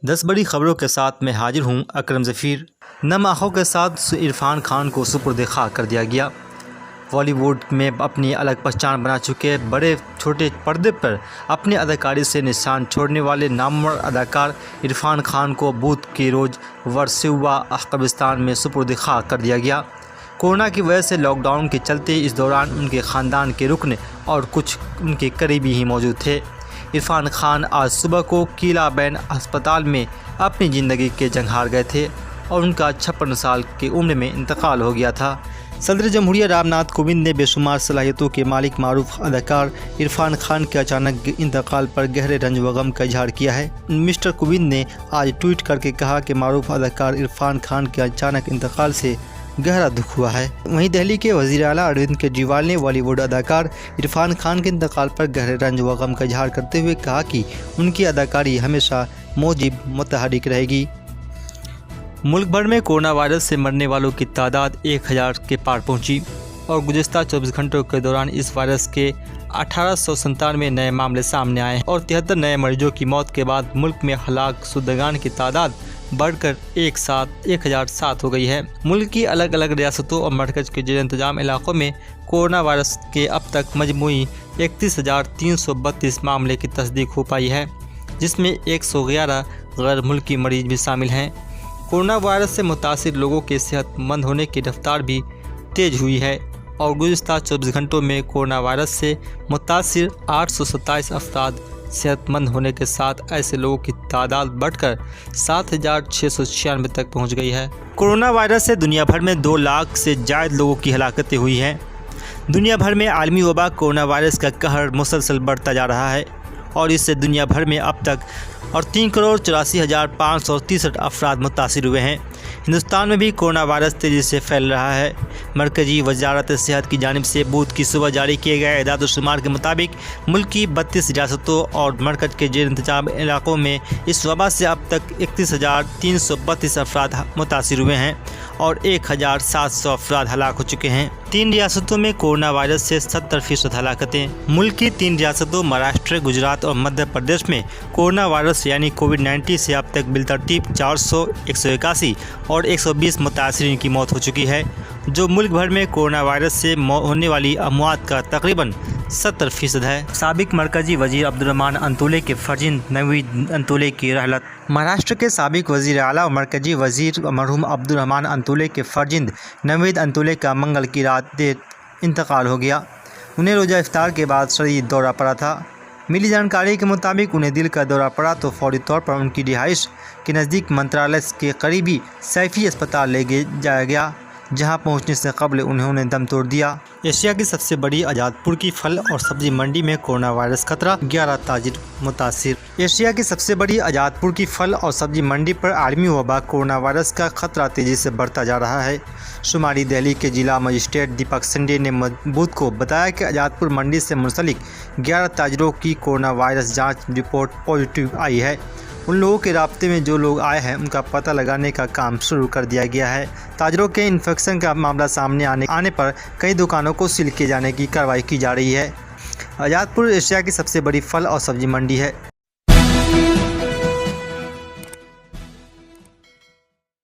10 बड़ी खबरों के साथ मैं हाजिर हूँ अकरम ज़फ़ीर। नम आँखों के साथ इरफान खान को सुपुर्द खाक कर दिया गया। बॉलीवुड में अपनी अलग पहचान बना चुके बड़े छोटे पर्दे पर अपनी अदाकारी से निशान छोड़ने वाले नामवर अदाकार इरफान खान को बुध के रोज़ वर्सोवा कब्रिस्तान में सुपुर्द खाक कर दिया गया। कोरोना की वजह से लॉकडाउन के चलते इस दौरान उनके ख़ानदान के रुकन और कुछ उनके करीबी ही मौजूद थे। इरफान खान आज सुबह को किला बैन अस्पताल में अपनी ज़िंदगी के जंग हार गए थे और उनका 56 साल की उम्र में इंतकाल हो गया था। सदर जमहूरिया रामनाथ कोविंद ने बेशुमार सलाहियतों के मालिक मारूफ अदाकार इरफान खान के अचानक इंतकाल पर गहरे रंज व गम का इजहार किया है। मिस्टर कोविंद ने आज ट्वीट करके कहा कि मारूफ अदाकार इरफान खान के अचानक इंतकाल से गहरा दुख हुआ है। वहीं दिल्ली के वज़ीर आला अरविंद केजरीवाल ने बॉलीवुड अदाकार इरफान खान के इंतकाल पर गहरे रंज व गम का इजहार करते हुए कहा कि उनकी अदाकारी हमेशा मौजिब मुतहरिक रहेगी। मुल्क भर में कोरोना वायरस से मरने वालों की तादाद 1000 के पार पहुंची और गुज़िश्ता 24 घंटों के दौरान इस वायरस के 1897 नए मामले सामने आए हैं और 73 नए मरीजों की मौत के बाद मुल्क में हलाक शुदगान की तादाद बढ़कर 1007 हो गई है। मुल्क की अलग अलग रियासतों और मरकज़ के जेर इंतजाम इलाकों में कोरोना वायरस के अब तक मजमूई 31,332 मामले की तस्दीक हो पाई है, जिसमें 111 गैर मुल्की मरीज भी शामिल हैं। कोरोना वायरस से मुतासिर लोगों के सेहतमंद होने की रफ्तार भी तेज़ हुई है और गुज़िश्ता 24 घंटों में कोरोना वायरस से मुतासिर 827 अफराद सेहतमंद होने के साथ ऐसे लोगों की तादाद बढ़कर 7,696 तक पहुंच गई है। कोरोना वायरस से दुनिया भर में 2 लाख से ज़्यादा लोगों की हलाकतें हुई हैं। दुनिया भर में आलमी वबा कोरोना वायरस का कहर मुसलसल बढ़ता जा रहा है और इससे दुनिया भर में अब तक 3,84,563 अफराद मुतासिर हुए हैं। हिंदुस्तान में भी कोरोना वायरस तेज़ी से फैल रहा है। मरकज़ी वजारत सेहत की जानिब से बुध की सुबह जारी किए गए एदाद-ओ-शुमार के मुताबिक मुल्क की 32 रियासतों और मरकज़ के जेर इंतजाम इलाकों में इस वबा से अब तक 31,332 अफराद मुतासिर हुए हैं और 1,700 अफराद हलाक हो चुके हैं। 3 रियासतों में कोरोना वायरस से 70% हलाकतें। मुल्क की 3 रियासतों महाराष्ट्र, गुजरात और मध्य प्रदेश में कोरोना वायरस यानी कोविड-19 से अब तक बिलतरतीब 400, 181 और 120 मुतासिरीन की मौत हो चुकी है, जो मुल्क भर में कोरोना वायरस से होने वाली अमवात का तकरीबन 70% है। साबिक मरकज़ी वज़ीर अब्दुर्रहमान अंतुले के फर्जिंद नवीद अंतुले की रहलत। महाराष्ट्र के साबिक वज़ीर आला और मरकज़ी वज़ीर मरहूम अब्दुर्रहमान अंतुले के फर्जिंद नवीद अंतुले का मंगल की रात देर इंतकाल हो गया। उन्हें रोज़ा इफ्तार के बाद शदीद दौरा पड़ा था। मिली जानकारी के मुताबिक उन्हें दिल का दौरा पड़ा तो फौरी तौर पर उनकी रिहाइश के नज़दीक मंत्रालय के करीबी सैफी अस्पताल ले जाया गया, जहां पहुंचने से कबल उन्होंने दम तोड़ दिया। एशिया की सबसे बड़ी आज़ादपुर की फल और सब्जी मंडी में कोरोना वायरस खतरा, 11 ताजिर मुतासिर। एशिया की सबसे बड़ी आज़ादपुर की फल और सब्जी मंडी पर आलमी वबा कोरोना वायरस का खतरा तेज़ी से बढ़ता जा रहा है। शुमारी दिल्ली के जिला मजिस्ट्रेट दीपक संडे ने बुध को बताया कि आज़ादपुर मंडी से मुंसलिक 11 ताजिरों की कोरोना वायरस जाँच रिपोर्ट पॉजिटिव आई है। उन लोगों के राब्ते में जो लोग आए हैं उनका पता लगाने का काम शुरू कर दिया गया है। ताजरों के इन्फेक्शन का मामला सामने आने पर कई दुकानों को सील किए जाने की कार्रवाई की जा रही है। आज़ादपुर एशिया की सबसे बड़ी फल और सब्जी मंडी है।